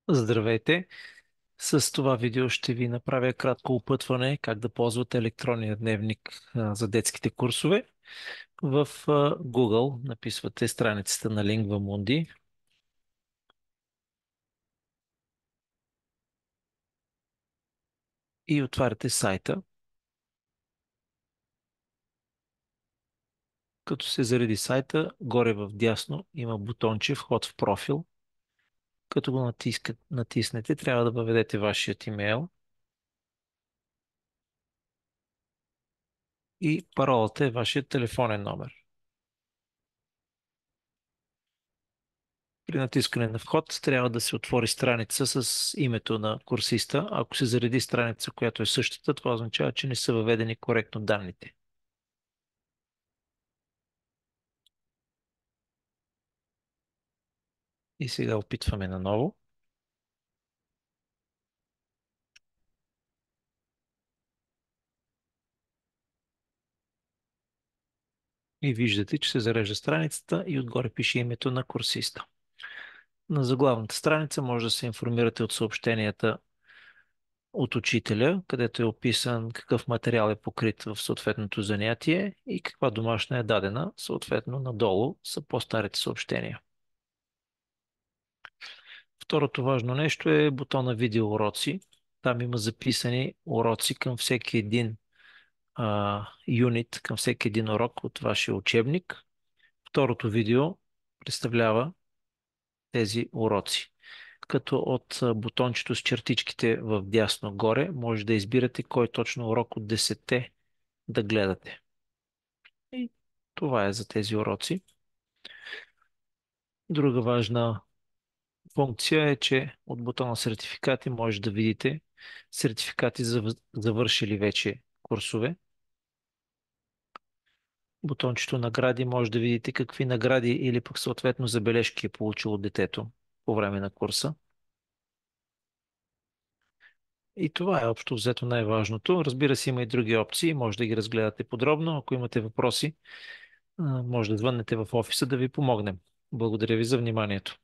Здравейте! С това видео ще ви направя кратко опътване как да ползвате електронния дневник за детските курсове. В Google написвате страницата на Lingua Mundi и отваряте сайта. Като се зареди сайта, горе в дясно има бутонче Вход в профил. Като го натиснете, трябва да въведете вашият имейл и паролата е вашият телефонен номер. При натискане на вход трябва да се отвори страница с името на курсиста. Ако се зареди страница, която е същата, това означава, че не са въведени коректно данните. И сега опитваме наново. И виждате, че се зарежда страницата и отгоре пише името на курсиста. На заглавната страница може да се информирате от съобщенията от учителя, където е описан какъв материал е покрит в съответното занятие и каква домашна е дадена. Съответно, надолу са по-старите съобщения. Второто важно нещо е бутона видео уроци. Там има записани уроци към всеки един юнит, към всеки един урок от вашия учебник. Второто видео представлява тези уроци. Като от бутончето с чертичките в дясно горе може да избирате кой точно урок от 10 да гледате. И това е за тези уроци. Друга важна функция е, че от бутона сертификати може да видите сертификати за завършили вече курсове. Бутончето награди може да видите какви награди или пък съответно забележки е получило детето по време на курса. И това е общо взето най-важното. Разбира се, има и други опции, може да ги разгледате подробно. Ако имате въпроси, може да звъннете в офиса да ви помогнем. Благодаря ви за вниманието.